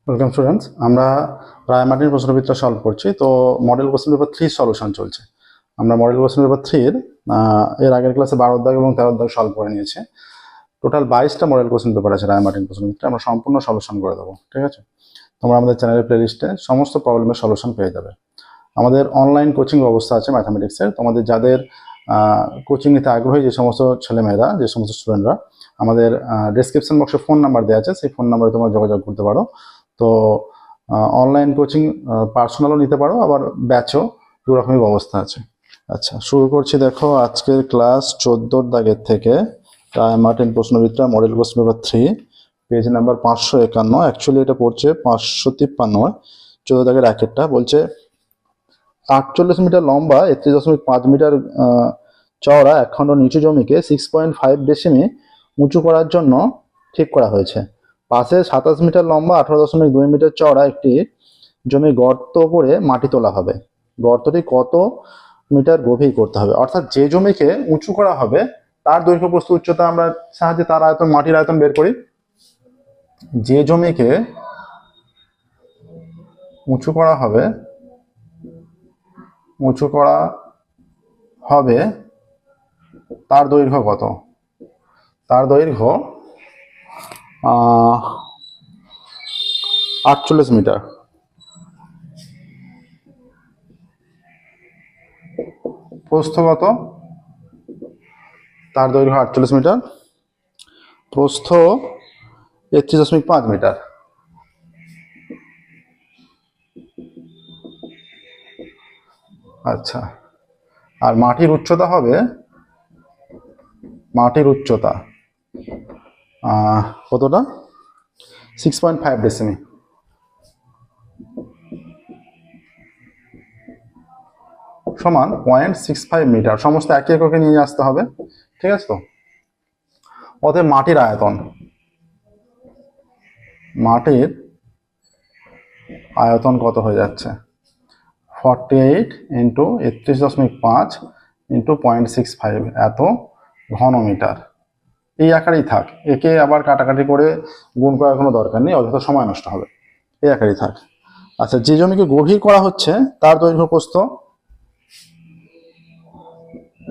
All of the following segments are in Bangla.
ওয়েলকাম স্টুডেন্টস, আমরা রায়মার্টিন প্রশ্নবিদ্যা সলভ করছি। তো মডেল কোশ্চেন পেপার 3 সলিউশন চলছে। আমরা মডেল কোশ্চেন পেপার 3 এর আগের ক্লাসে 12 দাগ এবং 13 দাগ সলভ করে নিয়েছি। টোটাল 22টা মডেল কোশ্চেন পেপার আছে রায়মার্টিন প্রশ্নবিদ্যা, আমরা সম্পূর্ণ সলিউশন করে দেবো। ঠিক আছে, তোমরা আমাদের চ্যানেলের প্লেলিস্টে সমস্ত প্রবলেমের সলিউশন পেয়ে যাবে। আমাদের অনলাইন কোচিং ব্যবস্থা আছে ম্যাথামেটিক্সের। তোমাদের যাদের কোচিং নিতে আগ্রহী, যে সমস্ত ছেলেমেয়েরা, যে সমস্ত স্টুডেন্টরা, আমাদের ডেসক্রিপশন বক্সে ফোন নাম্বার দেওয়া আছে, সেই ফোন নাম্বারে তোমরা যোগাযোগ করতে পারো। তো অনলাইন কোচিং পার্সোনালও নিতে পারো, আবার ব্যাচও, দু রকমই ব্যবস্থা আছে। আচ্ছা, শুরু করছি। দেখো, আজকের ক্লাস 14 দাগের থেকে রায়মার্টিন প্রশ্নবিদ্যা model question paper 3 page number 551। Actually এটা পড়ছে 553। 14 দাগের একেরটা বলছে 48 মিটার লম্বা 31.5 মিটার চওড়া একখণ্ড নিচু জমিকে 6.5 ডেসিমি উঁচু করার জন্য ঠিক করা হয়েছে। পাশে 27 মিটার লম্বা 18.2 মিটার চওড়া একটি জমি গর্ত করে মাটি তোলা হবে। গর্তটি কত মিটার গভীর করতে হবে? অর্থাৎ যে জমিকে উঁচু করা হবে তার দৈর্ঘ্য প্রস্থ উচ্চতা আমরা সাহায্যে তার আয়তন, মাটির আয়তন বের করি। যে জমিকে উঁচু করা হবে তার দৈর্ঘ্য কত? তার দৈর্ঘ্য 48 মিটার। প্রস্থ কত? তার দৈর্ঘ্য 48 মিটার, প্রস্থ 31.5 মিটার। আচ্ছা, আর মাটির উচ্চতা হবে, কতটা? 6.5 ডেসিমি। সমান 0.65 মিটার। সমস্ত একই এককে নিয়ে আসতে হবে। ঠিক আছে? তো অতএব মাটির আয়তন কত হয়ে যাচ্ছে? 48 ইন্টু 31.5 ইন্টু 0.65, এত ঘন মিটার। এই আকারেই থাক, একে আবার কাটাকাটি করে গুণ করার কোনো দরকার নেই, অযথা সময় নষ্ট হবে। এই আকারেই থাক। আচ্ছা, যে জমিকে গভীর করা হচ্ছে তার দৈর্ঘ্য প্রস্থ,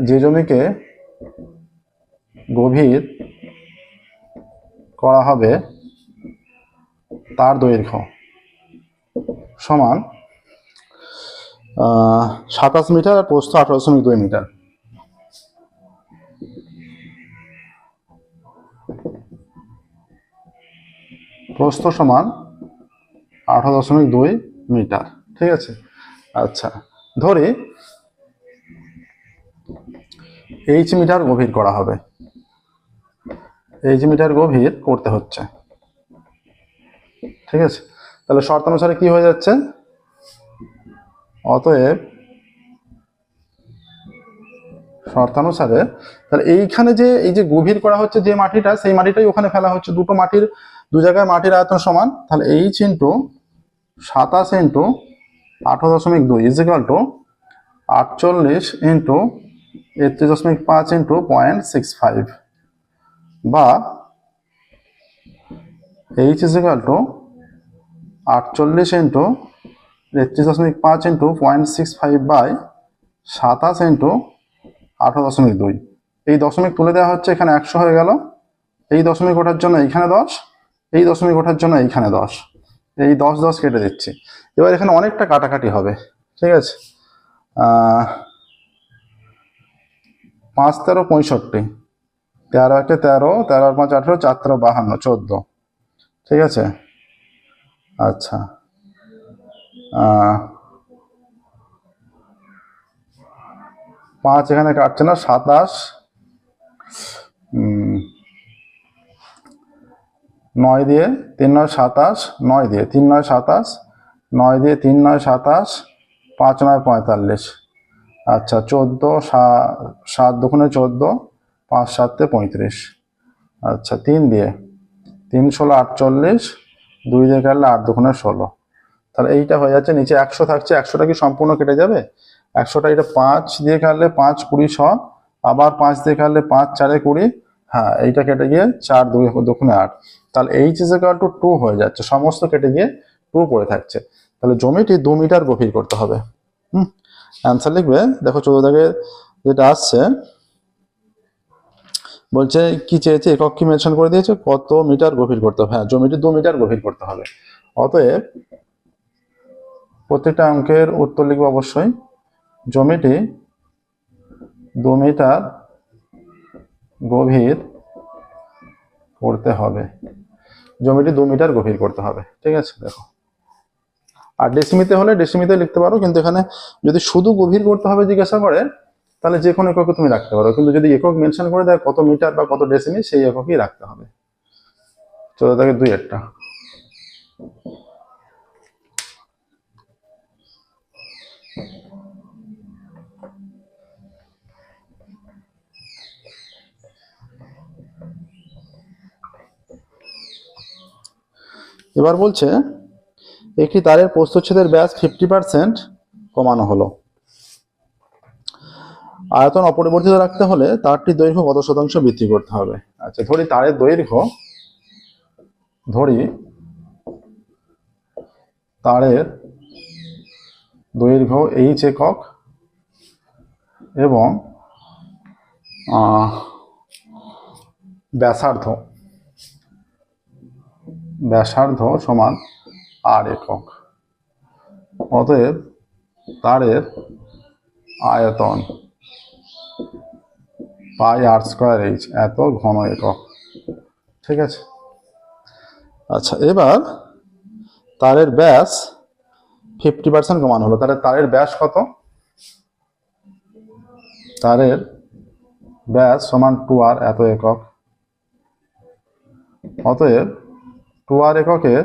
যে জমিকে গভীর করা হবে তার দৈর্ঘ্য সমান 27 মিটার আর প্রস্থ 18.2 মিটার। প্রস্থ সমান 18.2 মিটার। ঠিক আছে? আচ্ছা, ধরি এইচ মিটার গভীর করা হবে। এইচ মিটার গভীর করতে হচ্ছে। ঠিক আছে? তাহলে শর্তানুসারে কি হয়ে যাচ্ছে? অতএব শর্তানুসারে তাহলে এইখানে যে এই যে গভীর করা হচ্ছে যে মাটিটা, সেই মাটিটাই ওখানে ফেলা হচ্ছে। দুটো মাটির, দু জায়গায় মাটির আয়তন সমান। তাহলে H into 27 into 18.2 is equal to 48 into 31.5 into 0.65, বা H is equal to 48 into 31.5 into 0.65 by 27 into 18.2। এই দশমিক তুলে দেওয়া হচ্ছে, এখানে 100 হয়ে গেল। এই দশমিক ওঠার জন্য এইখানে 10, এই দশমিক ওঠার জন্য এইখানে 10। এই 10 10 কেটে দিচ্ছি। এবার এখানে অনেকটা কাটাকাটি হবে। ঠিক আছে? 5 13 65, 13 একে 13, 13 আর 5 18, 4 13 52, 14। ঠিক আছে? আচ্ছা, 5 এখানে কাটছে না, 27, 9 দিয়ে 3 9 27, 9 দিয়ে 3 9 27, 9 দিয়ে 3 9 27, 5 9 45। আচ্ছা, 14, 7 দুগুণে 14, 5 7 35। আচ্ছা, 3 দিয়ে 3 16 48, 2 দিয়ে কাটলে 8 দুগুণে 16। তাহলে এইটা হয়ে যাচ্ছে। নিচে 100 থাকছে, 100টা কি সম্পূর্ণ কেটে যাবে? 100টা, এটা 5 দিয়ে কাটলে 5 20 100, আবার 5 দিয়ে কাটলে 5 4 20। হ্যাঁ, এইটা কেটে গিয়ে 4 2 2 8। তাহলে এইচ ইজ ইকুয়াল টু 2 হয়ে যাচ্ছে, সমস্ত কেটে গিয়ে 2 পড়ে থাকছে। তাহলে জমিটি 2 মিটার গভীর করতে হবে। অ্যান্সার লিখবে, দেখো 14 দাগে যেটা আসছে বলছে কি চেয়েছে, একক কি মেনশন করে দিয়েছে, কত মিটার গভীর করতে হবে। হ্যাঁ, জমিটি 2 মিটার গভীর করতে হবে। অতএব প্রত্যেকটা অঙ্কের উত্তর লিখবো অবশ্যই জমিটি 2 মিটার গভীর করতে হবে, জমিটি 2 মিটার গভীর করতে হবে। ঠিক আছে, দেখো আর ডেসিমিতে হলে ডেসিমিতে লিখতে পারো, কিন্তু এখানে যদি শুধু গভীর করতে হবে জিজ্ঞাসা করে তাহলে যে কোনো এককে তুমি রাখতে পারো, কিন্তু যদি একক মেনশন করে দেয় কত মিটার বা কত ডেসিমি, সেই এককই রাখতে হবে। 14 থেকে 2 একটা। এবার বলছে একটি তারের প্রস্থচ্ছেদের ব্যাস 50% কমানো হলো, আয়তন অপরিবর্তিত রাখতে হলে তারটির দৈর্ঘ্য কত শতাংশ বৃদ্ধি করতে হবে। আচ্ছা, ধরি তারের দৈর্ঘ্য, h একক এবং ব্যাসার্ধ সমান r একক। অতএব তারের আয়তন পাই r²h এত ঘন একক। ঠিক আছে। আচ্ছা, এবার তারের ব্যাস 50% কমানো হলো, তাহলে তারের ব্যাস কত? তারের ব্যাস সমান 2r এত একক। অতএব 2r এককের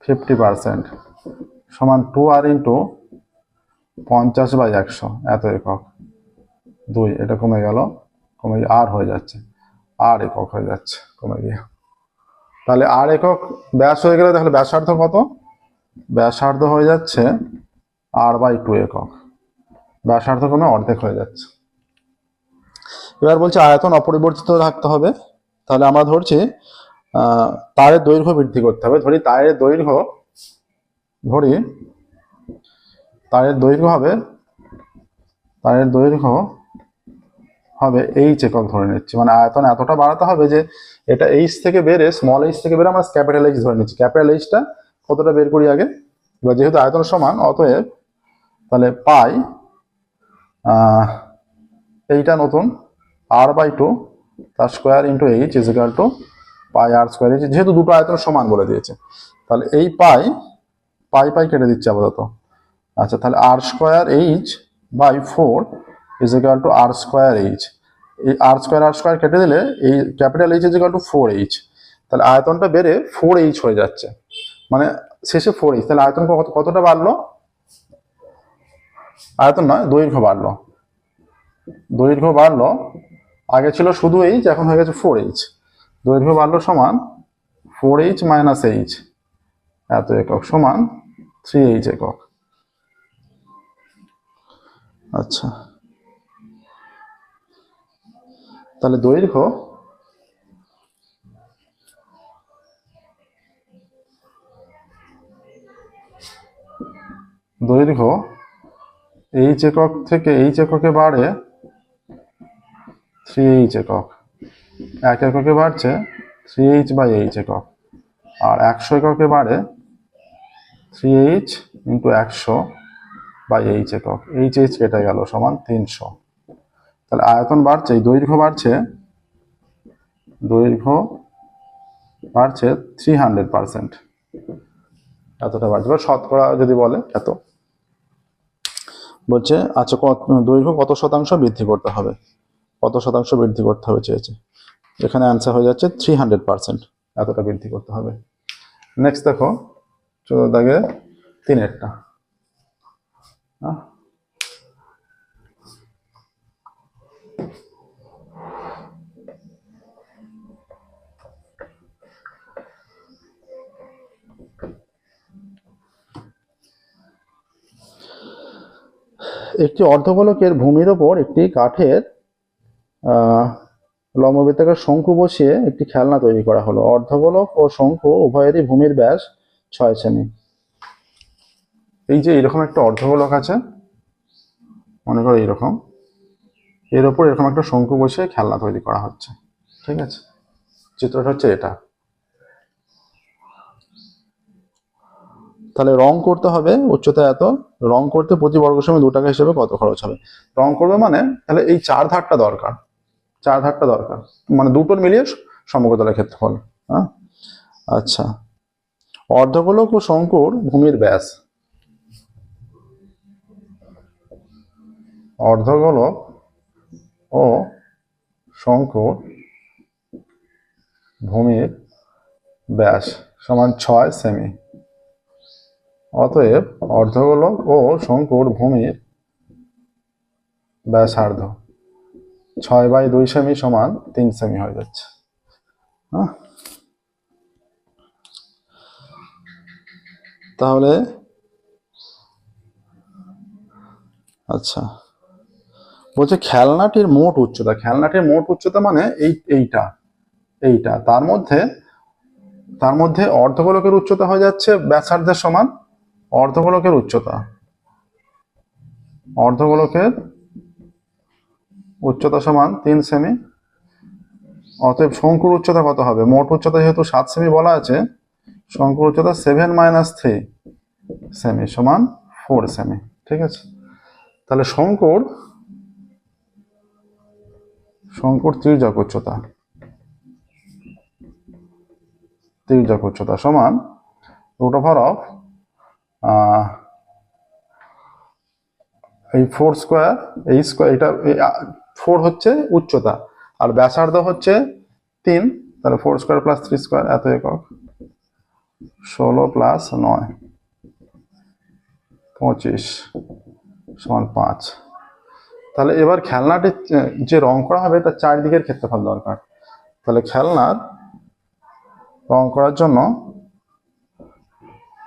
50% সমান 2r ইন্টু 50/100 এত একক। 2 এটা কমে গেল, কমে গিয়ে আর হয়ে যাচ্ছে, আর একক হয়ে যাচ্ছে কমে গিয়ে। তাহলে আর একক ব্যাস হয়ে গেলে তাহলে ব্যাসার্ধ কত? ব্যাসার্ধ হয়ে যাচ্ছে r/2 একক, ব্যাসার্ধ কমে অর্ধেক হয়ে যাচ্ছে। এবার বলছে আয়তন অপরিবর্তিত রাখতে হবে, তাহলে আমরা ধরছি তারের দৈর্ঘ্য বৃদ্ধি করতে হবে। ধরি তারের দৈর্ঘ্য হবে h একক ধরে নিচ্ছি, মানে আয়তন এতটা বাড়াতে হবে যে এটা h থেকে বেড়ে, স্মল h থেকে বেড়ে আমরা ক্যাপিটাল H ধরে নিচ্ছি। ক্যাপিটাল Hটা কতটা বের করি আগে। এবার যেহেতু আয়তন সমান, অতএব তাহলে পাই এইটা নতুন r/2 তার square into h is equal two pi r²h, যেহেতু দুটো আয়তন সমান বলে দিয়েছে। তাহলে এই পাই কেটে দিচ্ছে আপাতত। আচ্ছা, তাহলে r²h/4 is equal two r²h। এই r² কেটে দিলে এই capital H is equal two 4h। তাহলে আয়তনটা বেড়ে 4h হয়ে যাচ্ছে, মানে শেষে 4h। তাহলে আয়তন কতটা বাড়লো? আয়তন নয়, দৈর্ঘ্য বাড়লো। আগে ছিল শুধু h, এখন হয়ে গেছে 4h। দৈর্ঘ্য বাড়লো সমান 4h - h এত একক সমান 3h একক। আচ্ছা, তাহলে দৈর্ঘ্য h একক থেকে h এককে বাড়ে 3h একক, 1 এককে বাড়ছে 3h/h একক, আর 100 এককে বাড়ে 3h ইন্টু 100/h একক। h কেটে গেল সমান 300। তাহলে আয়তন বাড়ছে, দৈর্ঘ্য বাড়ছে 300%, এতটা বাড়ছে। বা শতকরা যদি বলে এত বলছে। আচ্ছা, দৈর্ঘ্য কত শতাংশ বৃদ্ধি করতে হবে, চেয়েছে। এখানে অ্যান্সার হয়ে যাচ্ছে 300%, এতটা বৃদ্ধি করতে হবে। নেক্সট দেখো 14 দাগে 3-এরটা। একটি অর্ধগোলকের ভূমির ওপর একটি কাঠের লম্ববৃত্তাকার শঙ্কু বসিয়ে একটি খেলনা তৈরি করা হলো। অর্ধগোলক ও শঙ্কু উভয়েরই ভূমির ব্যাস 6 সেমি। এই যে এরকম একটা অর্ধগোলক আছে, মনে করো এইরকম, এর ওপর এরকম একটা শঙ্কু বসিয়ে খেলনা তৈরি করা হচ্ছে। ঠিক আছে, চিত্রটা হচ্ছে এটা। তাহলে রং করতে হবে, উচ্চতা এত, রং করতে প্রতি বর্গ সেমি 2 টাকা হিসেবে কত খরচ হবে? রং করবে মানে তাহলে এই 4 ধারটা দরকার, 4 ধারটা দরকার, মানে দুটোর মিলিয়ে সমগ্রতলের ক্ষেত্রফল। হ্যাঁ, আচ্ছা, অর্ধগোলক ও শঙ্কুর ভূমির ব্যাস, অর্ধগোলক ও শঙ্কুর ভূমির ব্যাস সমান 6 সেমি। অতএব অর্ধগোলক ও শঙ্কুর ভূমির ব্যাসার্ধ 6/2 সেমি সমান 3 সেমি হয়ে যাচ্ছে। হ্যাঁ, তাহলে আচ্ছা, বলছে খেলনাটির মোট উচ্চতা, খেলনাটির মোট উচ্চতা মানে এইটা এইটা, তার মধ্যে অর্ধগোলকের উচ্চতা হয়ে যাচ্ছে ব্যাসার্ধের সমান, অর্ধগোলকের উচ্চতা, অর্ধগোলকের উচ্চতা সমান 3 সেমি। অতএব শঙ্কুর উচ্চতা কত হবে? মোট উচ্চতা যেহেতু 7 সেমি বলা আছে, শঙ্কুর উচ্চতা 7 - 3 সেমি সমান 4 সেমি। ঠিক আছে, তাহলে শঙ্কুর তির্যক উচ্চতা সমান √of এই 4 স্কোয়ার, এই স্কোয়ার, এটা 4 হচ্ছে উচ্চতা আর ব্যাসার্ধ হচ্ছে 3, তাহলে 4 স্কোয়ার প্লাস 3 স্কোয়ার এত একক, 16 প্লাস 9 25 সমান 5। তাহলে এবার খেলনাটি যে রং করা হবে তার চারদিকের ক্ষেত্রফল দরকার। তাহলে খেলনার রং করার জন্য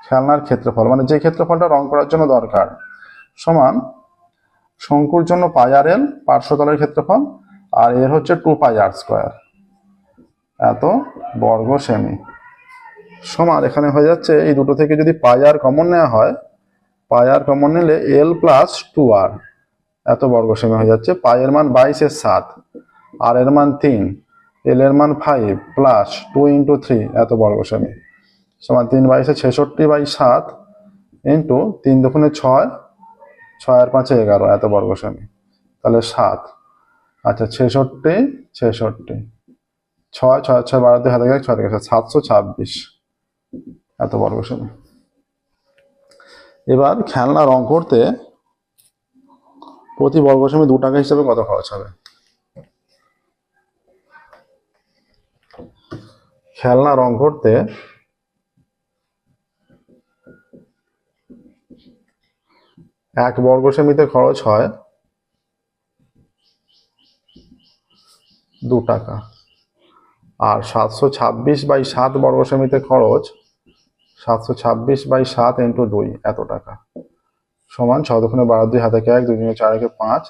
খেলনার ক্ষেত্রফল মানে যে ক্ষেত্রফলটা রং করার জন্য দরকার সমান শঙ্কুর জন্য πr(l) পার্শ্বতলের ক্ষেত্রফল, আর এর হচ্ছে 2πr², এত বর্গ সেমি, সমান এখানে হয়ে যাচ্ছে এই দুটো থেকে যদি πr কমন নেওয়া হয়, πr কমন নিলে l প্লাস 2r এত বর্গ সেমি হয়ে যাচ্ছে। π এর মান 22 × 7, আর এর মান 3, l এর মান 5 প্লাস 2 × 3 এত বর্গ সেমি সমান 3 × 22 = 66/7 ইন্টু 3 × 2 = 6, 6 আর 5 = 11 এত বর্গ সেমি, তাহলে 7। আচ্ছা, 66 6 6 6 6 12 হাতে গেলে 6 থেকে 726 এত বর্গ সেমি। এবার খেলনা রং করতে প্রতি বর্গ সেমি 2 টাকা হিসেবে কত খরচ হবে? খেলনা রং করতে 1 বর্গ সেমিতে খরচ হয় 2 টাকা, আর 726/7 বর্গ সেমিতে খরচ 726/7 × 2 এত টাকা সমান 6 × 12 2 হাতে 1 2 × 4 = 5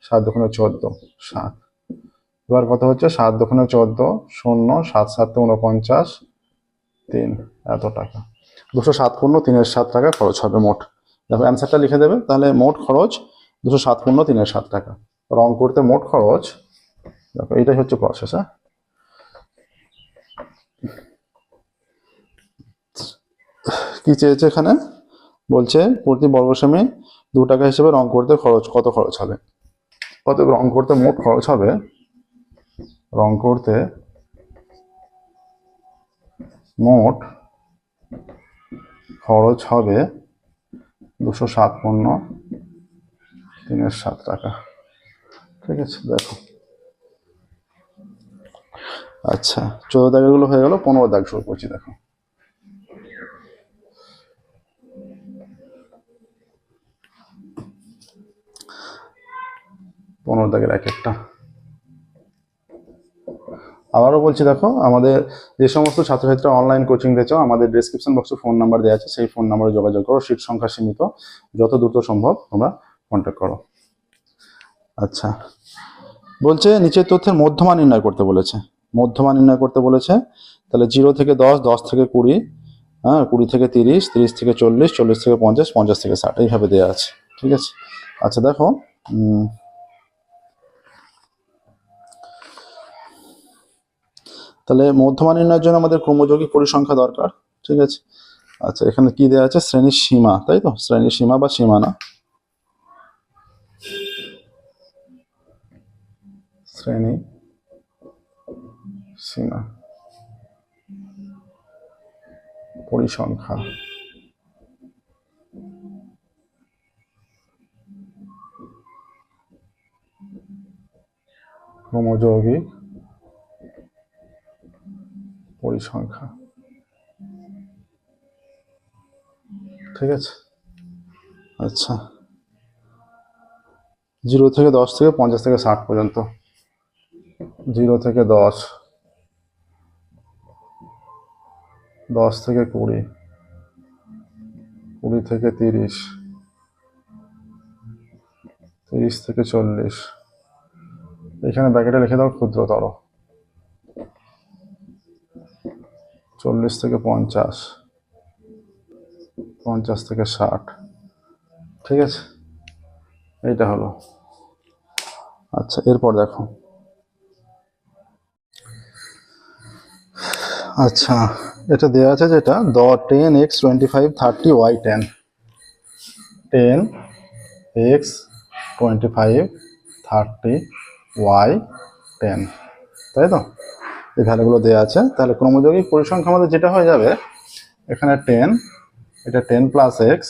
7 × 14 7। এবার কত হচ্ছে? 7 × 14 0 7 7 49 3 এত টাকা, 207 × 3 = 7 টাকা খরচ হবে মোট। দেখো অ্যান্সারটা লিখে দেবে, তাহলে মোট খরচ 207 × 3 = 7 টাকা। রং করতে মোট খরচ, দেখো এইটাই হচ্ছে প্রসেস। হ্যাঁ, কি চেয়েছে এখানে? বলছে প্রতি বর্গ সেমি 2 টাকা হিসেবে রং করতে কত খরচ হবে। অতএব রং করতে মোট খরচ হবে, রং করতে মোট খরচ হবে 207 × 3 = 7 টাকা। ঠিক আছে, দেখো। আচ্ছা, 14 দাগের গুলো হয়ে গেল, 15 দাগ শুরু করছি। দেখো, দাগের এক একটা আবারও বলছি। দেখো, আমাদের যে সমস্ত ছাত্রছাত্রীরা অনলাইন কোচিং দিতে চাও, আমাদের ডেসক্রিপশন বক্সে ফোন নাম্বার দেওয়া আছে, সেই ফোন নাম্বারে যোগাযোগ করো। সিট সংখ্যা সীমিত, যত দ্রুত সম্ভব তোমরা কন্ট্যাক্ট করো। আচ্ছা, বলছে নিচের তথ্যের মধ্যমা নির্ণয় করতে বলেছে, মধ্যমা নির্ণয় করতে বলেছে। তাহলে 0 থেকে 10, 10 থেকে 20, হ্যাঁ 20 থেকে 30, 30 থেকে 40, 40 থেকে 50, 50 থেকে 60, এইভাবে দেওয়া আছে। ঠিক আছে, আচ্ছা দেখো তাহলে মধ্যমা নির্ণয়ের জন্য আমাদের ক্রমযৌগিক পরিসংখ্যা দরকার। ঠিক আছে, আচ্ছা এখানে কি দেওয়া আছে, শ্রেণীর সীমা, তাই তো, শ্রেণীর সীমা বা সীমানা, শ্রেণী সীমা পরিসংখ্যা, ক্রমযৌগিক পরিসংখ্যা। ঠিক আছে, আচ্ছা 0 থেকে 10 থেকে 50 থেকে 60 পর্যন্ত, 0 থেকে 10, 10 থেকে 20, 20 থেকে 30, 30 থেকে 40, এখানে ব্র্যাকেটে লিখে দাও ক্ষুদ্রতর, 40 থেকে 50, 50 থেকে 60। ঠিক আছে, এইটা হলো। আচ্ছা এরপর দেখো, আচ্ছা এটা দেওয়া আছে যেটা 10x 25 30 y 10, 10x 25 30 y 10, তাই তো, এই ভ্যালুগুলো দেওয়া আছে। তাহলে ক্রমযৌগিক পরিসংখ্যা আমাদের যেটা হয়ে যাবে, এখানে 10, এটা 10 প্লাস এক্স,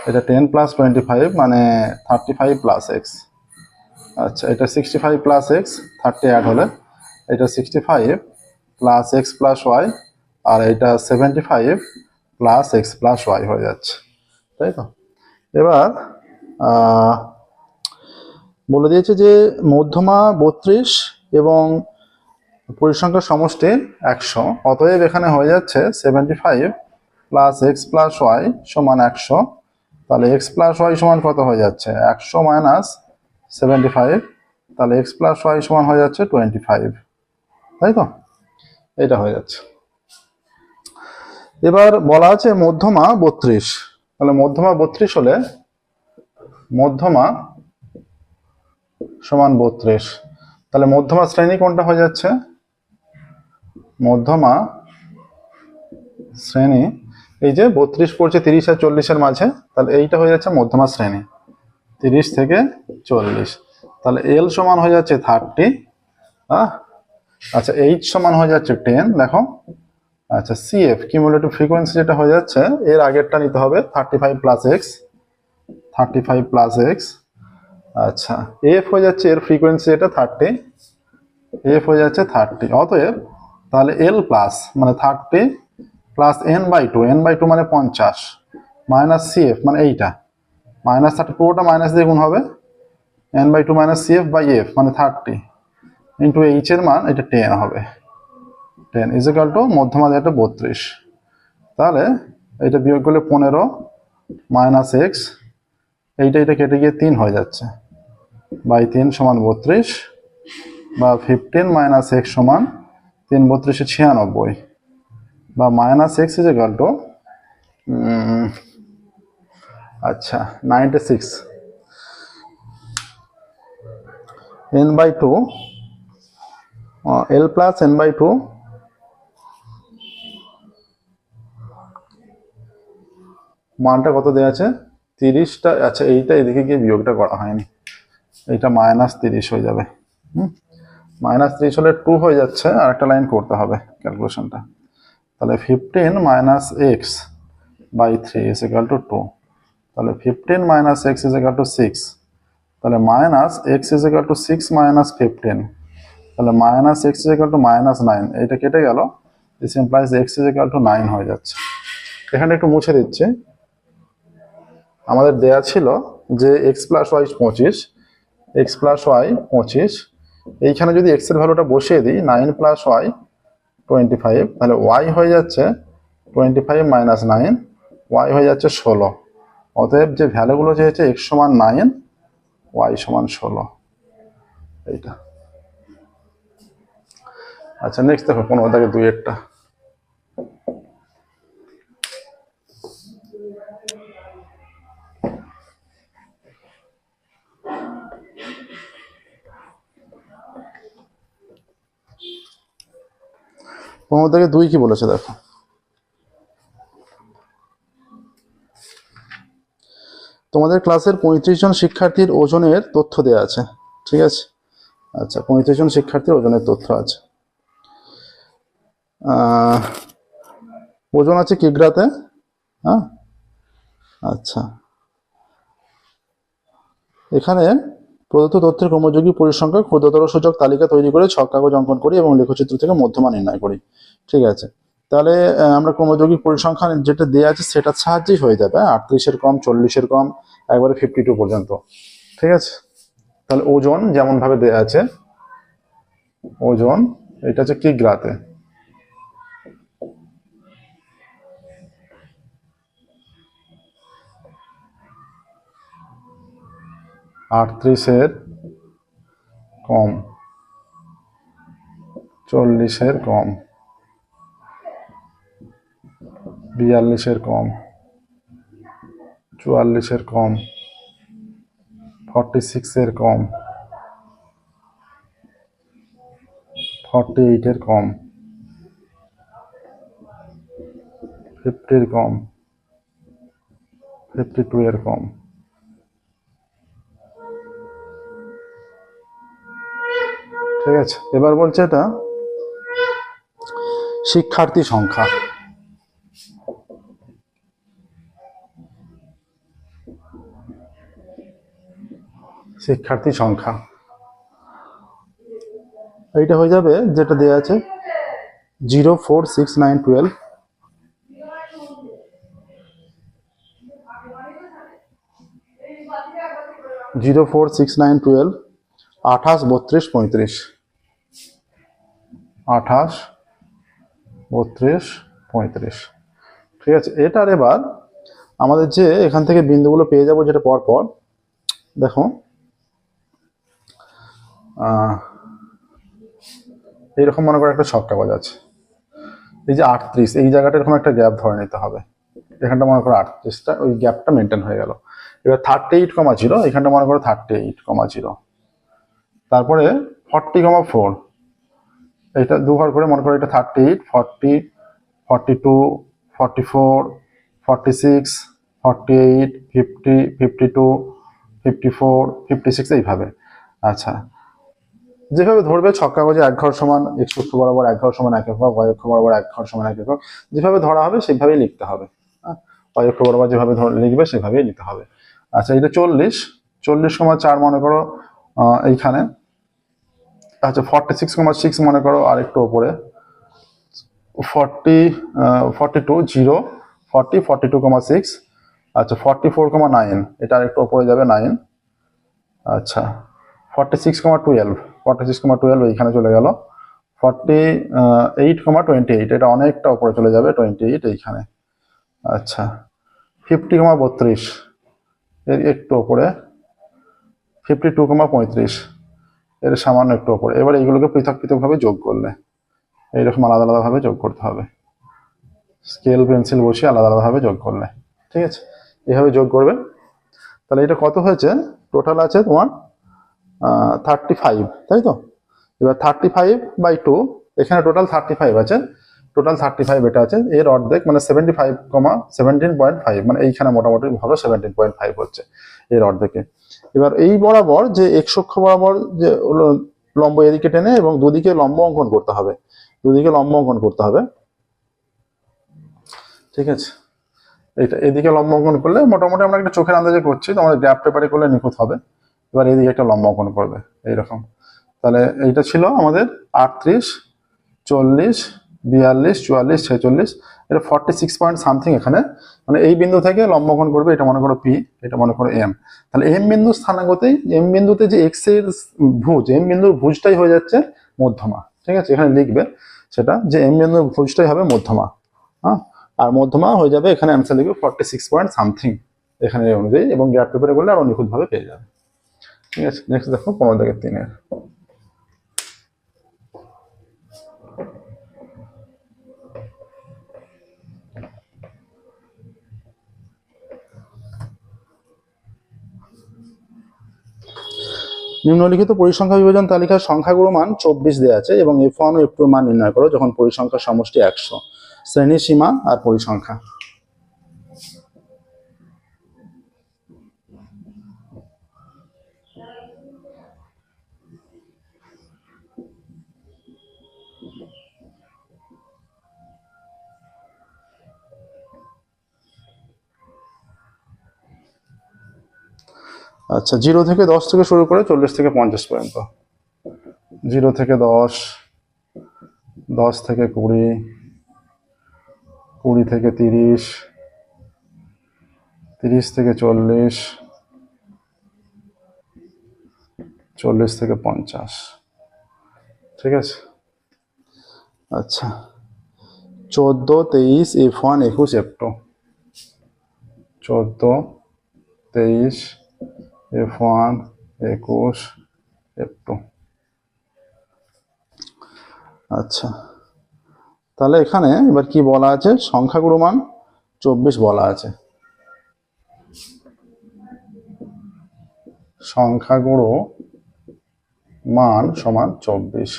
এটা 10 প্লাস 25 মানে 35 প্লাস এক্স। আচ্ছা এটা 65 প্লাস এক্স, 30 অ্যাড হলে এটা 65 প্লাস এক্স প্লাস ওয়াই, আর এটা 75 প্লাস এক্স প্লাস ওয়াই হয়ে যাচ্ছে, তাই তো। এবার বলে দিয়েছে যে মধ্যমা 32 এবং পরিসংখ্যার সমষ্টি 100, অতএব এখানে হয়ে যাচ্ছে 75 প্লাস এক্স প্লাস ওয়াই সমান 100। তাহলে এক্স প্লাস ওয়াই সমান কত হয়ে যাচ্ছে, 100 মাইনাস 75, তাহলে এক্স প্লাস ওয়াই সমান হয়ে যাচ্ছে 25, তাই তো, এটা হয়ে যাচ্ছে। এবার বলা আছে মধ্যমা 32, তাহলে মধ্যমা 32 হলে মধ্যমা সমান 32, তাহলে মধ্যমা শ্রেণী কোনটা হয়ে যাচ্ছে, মধ্যমা শ্রেণী এই যে 32 পড়ছে 30 আর 40-এর মাঝে, তাহলে এইটা হয়ে যাচ্ছে মধ্যমা শ্রেণী 30 থেকে 40। তাহলে এল সমান হয়ে যাচ্ছে 30, আচ্ছা এইচ সমান হয়ে যাচ্ছে 10, দেখো। আচ্ছা সিএফ কিউমুলেটিভ ফ্রিকোয়েন্সি যেটা হয়ে যাচ্ছে, এর আগেরটা নিতে হবে 35 প্লাস এক্স, 35 প্লাস এক্স। আচ্ছা এফ হয়ে যাচ্ছে এর ফ্রিকোয়েন্সি, এটা 30, এফ হয়ে যাচ্ছে 30, অতএব তাহলে এল প্লাস মানে 30 প্লাস n/2, n/2 মানে 50, মাইনাস সিএফ মানে এইটা, মাইনাস 30 পুরোটা মাইনাস দিয়ে গুণ হবে, n/2 minus CF by F মানে 30 ইন্টু এইচ এর মান এটা 10 হবে, 10 ইজ ইকুয়াল টু মধ্যমা যেটা 32। তাহলে এটা বিয়োগ করলে 15 মাইনাস এক্স, এইটা কেটে গিয়ে 3 হয়ে যাচ্ছে, বাই 3 সমান 32, বা 15 মাইনাস এক্স সমান 3 32 96, বা minus X is equal two আচ্ছা 96, n/2 এল প্লাস n/2 মানটা কত দেওয়া আছে 30টা। আচ্ছা এইটা এদিকে গিয়ে বিয়োগটা করা হয়নি, এইটা মাইনাস 30 হয়ে যাবে, মাইনাস 30 হলে 2 হয়ে যাচ্ছে, আর একটা লাইন করতে হবে ক্যালকুলেশনটা। তাহলে 15 minus X by 3 is equal to 2, তাহলে 15 minus X is equal to 6, তাহলে minus X is equal to 6 minus 15, তাহলে minus X is equal to minus 9, এইটা কেটে গেল, this implies X is equal to 9 হয়ে যাচ্ছে। এখানে একটু মুছে দিচ্ছি, আমাদের দেয়া ছিল যে X plus Y 25, X plus Y 25, এইখানে যদি এক্স এর ভ্যালুটা বসিয়ে দিই 9 প্লাস ওয়াই 25, তাহলে ওয়াই হয়ে যাচ্ছে 25 মাইনাস 9, ওয়াই হয়ে যাচ্ছে 16, অতএব যে ভ্যালুগুলো চেয়েছে এক্স সমান 9, ওয়াই সমান 16, এইটা। আচ্ছা নেক্সট দেখো 15-2 এরটা। তোমাদেরকে 2 কি বলেছে দেখো, তোমাদের ক্লাসের 35 জন শিক্ষার্থীর ওজনের তথ্য দেওয়া আছে, ঠিক আছে। আচ্ছা 35 জন শিক্ষার্থীর ওজনের তথ্য আছে। ওজন আছে কিগ্রাতে, হ্যাঁ। আচ্ছা এখানে প্রদত্ত তথ্যের ক্রমযোগী পরিসংখ্যা ক্ষুদ্রতর সূচক তালিকা তৈরি করে ছক কাগজ অঙ্কন করি এবং লেখচিত্র থেকে মধ্যমা নির্ণয় করি, ঠিক আছে। তাহলে আমরা ক্রমযোগী পরিসংখ্যান যেটা দেওয়া আছে সেটার সাহায্যেই হয়ে যাবে। 38-এর কম, 40-এর কম, একবারে 52 পর্যন্ত, ঠিক আছে। তাহলে ওজন যেমন ভাবে দেওয়া আছে, ওজন এটা হচ্ছে কিগ্রাতে, 38-এর কম, 40-এর কম, 42-এর কম, 44-এর কম, 46-এর কম, 48-এর কম, 50-এর কম, 52-এর কম। ঠিক আছে, এবার বলছে এটা শিক্ষার্থী সংখ্যা। শিক্ষার্থী সংখ্যা এইটা হয়ে যাবে যেটা দেওয়া আছে 0, 4, 6, 9, 12, 0, 4, 6, 9, 12, 28, 32, 35, 28, 32, 35, ঠিক আছে। এটার এবার আমাদের যে এখান থেকে বিন্দুগুলো পেয়ে যাবো যেটা পর পর দেখো, এইরকম মনে করো একটা ছক কাগজ আছে, এই যে 38, এই জায়গাটা এরকম একটা গ্যাপ ধরে নিতে হবে, এখানটা মনে করো 38টা, ওই গ্যাপটা মেনটেন হয়ে গেল। এবার 38,0, এখানটা মনে করো 38,0, তারপরে 40,4, এটা দুবার করে মনে করো এটা 38, 40, 42, 44, 46, 48, 50, 52, 54, 56 এইভাবে। আচ্ছা যেভাবে ধরবে ছক কাগজে এক ঘর সমান x অক্ষ বরাবর এক ঘর সমান 1 একক, y অক্ষ বরাবর এক ঘর সমান 1 একক, যেভাবে ধরা হবে সেভাবেই লিখতে হবে। y অক্ষ বরাবর যেভাবে লিখবে সেভাবেই লিখতে হবে। আচ্ছা এটা 40, 40,4 মনে করো এইখানে। আচ্ছা 46,6 মনে করো আরেকটু উপরে, 42, 0, 40, 42,6, আচ্ছা 44,9, এটা আরেকটু উপরে যাবে 9। আচ্ছা 46,12, 46,12 এইখানে চলে গেল। 48,28, এটা অনেকটা উপরে চলে যাবে 28 এইখানে। আচ্ছা 50,32, এর একটু উপরে। 52,35, এর সামান্য একটু উপরে। এবার এইগুলোকে পৃথক পৃথকভাবে যোগ করলে এইরকম আলাদা আলাদাভাবে যোগ করতে হবে, স্কেল পেন্সিল বসিয়ে আলাদা আলাদাভাবে যোগ করলে, ঠিক আছে। এইভাবে যোগ করবে। তাহলে এটা কত হয়েছে, টোটাল আছে তোমার 35, তাই তো। এবার 35/2, এখানে টোটাল 35 আছে, টোটাল 35 এটা আছে, এর অর্ধেক মানে 17.5, মানে এইখানে মোটামুটি ভাবে 17.5 হচ্ছে এর অর্ধেকে। এবার এই বরাবর যে x অক্ষ বরাবর যে লম্ব এদিকে টেনে এবং দুদিকে লম্ব অঙ্কন করতে হবে, দুদিকে লম্ব অঙ্কন করতে হবে, ঠিক আছে। এইটা এদিকে লম্ব অঙ্কন করলে মোটামুটি আমরা একটা চোখের আন্দাজে করছি, তো আমাদের গ্রাফ পেপারে করলে নিখুঁত হবে। এবার এদিকে একটা লম্ব অঙ্কন করবে এইরকম। তাহলে এইটা ছিল আমাদের 38, 40, 42, 44, 46, এটা 46 পয়েন্ট সামথিং এখানে, মানে এই বিন্দু থেকে লম্ব অঙ্কন করবে, এটা মনে করো পি, এটা মনে করো এম। তাহলে এম বিন্দু স্থানাঙ্গতেই এম বিন্দুতে যে এক্স এর ভুজ, এম বিন্দুর ভুজটাই হয়ে যাচ্ছে মধ্যমা, ঠিক আছে। এখানে লিখবে সেটা যে এম বিন্দুর ভুজটাই হবে মধ্যমা, হ্যাঁ। আর মধ্যমা হয়ে যাবে, এখানে অ্যান্সার লিখবে 46 পয়েন্ট সামথিং এখানে অনুযায়ী, এবং গ্রাফ পেপারে করলে আরো নিখুঁতভাবে পেয়ে যাবে, ঠিক আছে। নেক্সট দেখো 15-3। নিম্নলিখিত পরিসংখ্যা বিভাজন তালিকার সংখ্যাগুলো মান 24 দেওয়া আছে এবং F1 ও F2 এর মান নির্ণয় করো যখন পরিসংখ্যার সমষ্টি 100। শ্রেণী, সীমা আর পরিসংখ্যা। আচ্ছা, 0 থেকে 10 থেকে শুরু করে 40 থেকে 50 পর্যন্ত। 0 থেকে 10, 10 থেকে 20, 20 থেকে 30, 30 থেকে 40, 40 থেকে 50। ঠিক আছে। আচ্ছা, 14, 23, F1, 21, F2। 14, 23, F1, 21, F2। আচ্ছা, তাহলে এখানে এবার কি বলা আছে? সংখ্যাগুলো মান 24 বলা আছে। সংখ্যাগুলো মান সমান 24।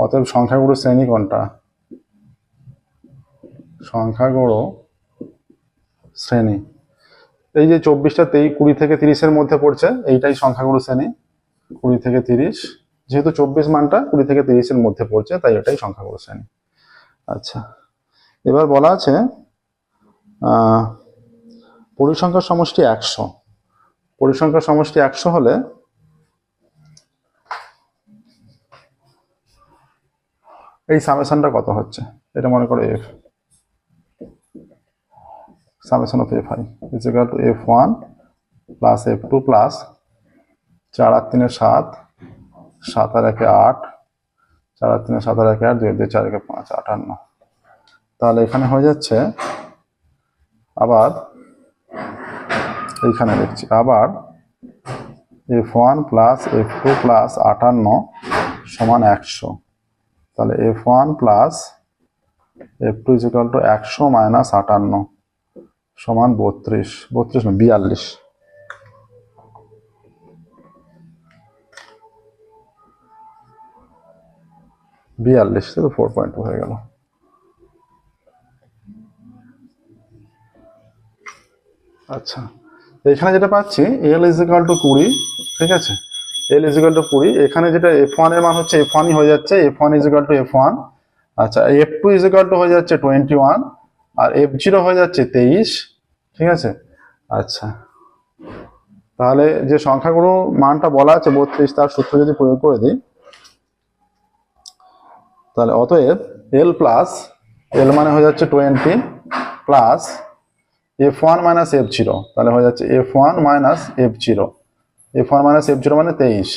অতএব সংখ্যাগুলো শ্রেণী কোনটা? সংখ্যাগুলো শ্রেণী। এই যে 24টা 20 থেকে 30-এর মধ্যে পড়ছে, এইটাই সংখ্যাগুলো শ্রেণী। 20 থেকে 30, যেহেতু 24 মানটা 20 থেকে 30-এর মধ্যে পড়ছে তাই এটাই সংখ্যাগুলো শ্রেণী। আচ্ছা, এবার বলা আছে পরিসংখ্যার সমষ্টি 100। পরিসংখ্যার সমষ্টি 100 হলে এই সামেশনটা কত হচ্ছে? এটা মনে করো F, summation of Fi is equal to F1 plus F2 plus 4 আর 3 7, 7 আর 1 8, 4 আর 3 7 আর 1 8, 2 2 4 1 5, 58। তাহলে এখানে হয়ে যাচ্ছে, আবার এইখানে লিখছি, আবার F1 plus F2 plus 58 সমান 100। তাহলে F1 plus F2 is equal to 100 minus 58 সমান 32, 42 না 42। 42 তো 4.2 হয়ে গেল। আচ্ছা, এখানে যেটা পাচ্ছি L is equal to 20। ঠিক আছে, L is equal to 20। এখানে যেটা F1 এর মান হচ্ছে F1 ই হয়ে যাচ্ছে, F1 is equal to F1। আচ্ছা, F2 is equal to হয়ে যাচ্ছে 21 আর F0 হয়ে যাচ্ছে 23। ঠিক আছে। আচ্ছা, তাহলে যে সংখ্যাগুলো মানটা বলা আছে 32, তার সূত্র যদি প্রয়োগ করে দিই, তাহলে অতএব L প্লাস L মানে হয়ে যাচ্ছে 20 প্লাস F1 মাইনাস F0, তাহলে হয়ে যাচ্ছে F1 minus F0। F1 minus F0 মানে 23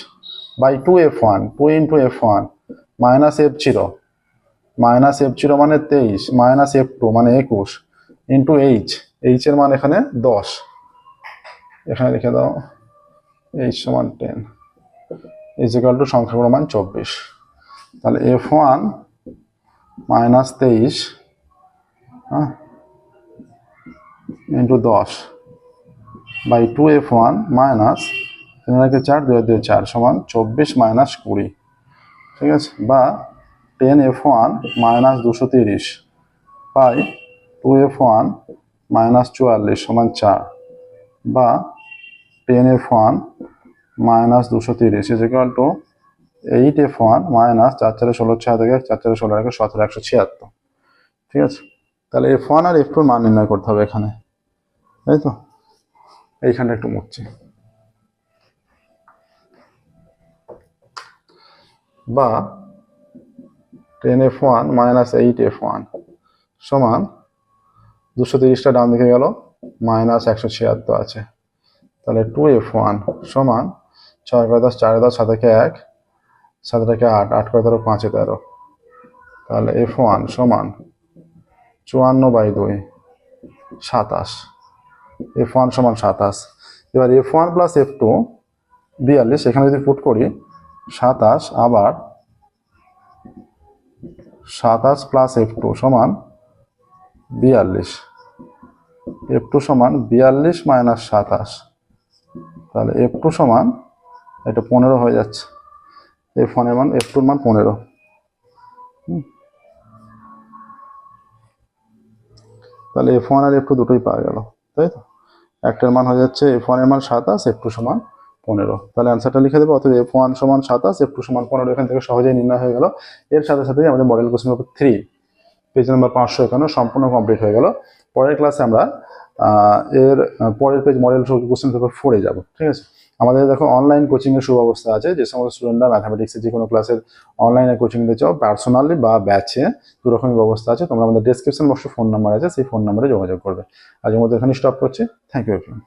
by 2F1, 2 into F1 minus F0, minus F0 মানে 23 মাইনাস F2 মানে 21 ইন্টু H, H এর মান এখানে 10। এখানে লিখে দাও H সমান 10 ইজ ইকুয়াল টু সংখ্যাগুলোর মান 24। তাহলে F1 minus 23 into 10 by 2F1 minus 4 2 2 4 সমান 24 মাইনাস 20। ঠিক আছে, বা 10F1 minus 230 by 2F1 minus 44 সমান 4, বা 10F1 minus 230 is equal two 8F1 minus 4 4 16 6 থেকে 4 4 16 17 176। ঠিক আছে, তাহলে F1 আর F2 মান নির্ণয় করতে হবে এখানে, তাই তো? এইখানটা একটু মুছছি। বা 10F1 মাইনাস 8F1 সমান 230টা ডান দিকে গেল, মাইনাস 176 আছে। তাহলে 2F1 সমান 6 10 4 10 7 1 7 8 8 13 5 13। তাহলে F1 সমান 54 বাই 2 27। F1 সমান 27। এবার F1 প্লাস F2 42, এখানে যদি পুট করি 27, আবার 27 প্লাস F2 সমান 42। F2 সমান 42 মাইনাস 27, তাহলে F2 সমান এটা 15 হয়ে যাচ্ছে। এফ ওয়ানের মান এফ টুর মান 15। তাহলে এফ ওয়ান আর এফ টু দুটোই পাওয়া গেল, তাই তো। একটার মান হয়ে যাচ্ছে এফ ওয়ানের মান 27, এফ টু সমান 15। তাহলে অ্যান্সারটা লিখে দেবো। অর্থাৎ এফ ওয়ান সমান 27, এফ টু সমান 15 এখান থেকে সহজেই নির্ণয় হয়ে গেল। এর সাথে সাথেই আমাদের model question paper 3 page number 551 সম্পূর্ণ কমপ্লিট হয়ে গেল। পরের ক্লাসে আমরা এর পরের পেজ মডেল কোশ্চেন পেপার 4-এ যাবো, ঠিক আছে। আমাদের দেখো অনলাইন কোচিং এর সুব্যবস্থা আছে। যে সমস্ত স্টুডেন্টরা ম্যাথামেটিক্সের যে কোনো ক্লাসের অনলাইনে কোচিং নিতে চাও, পার্সোনালি বা ব্যাচে, দু রকমই ব্যবস্থা আছে। তোমরা আমাদের ডেসক্রিপশন বক্সে ফোন নাম্বার আছে, সেই ফোন নাম্বারে যোগাযোগ করবে। আজকের মধ্যে এখানে স্টপ করছি। Thank you everyone.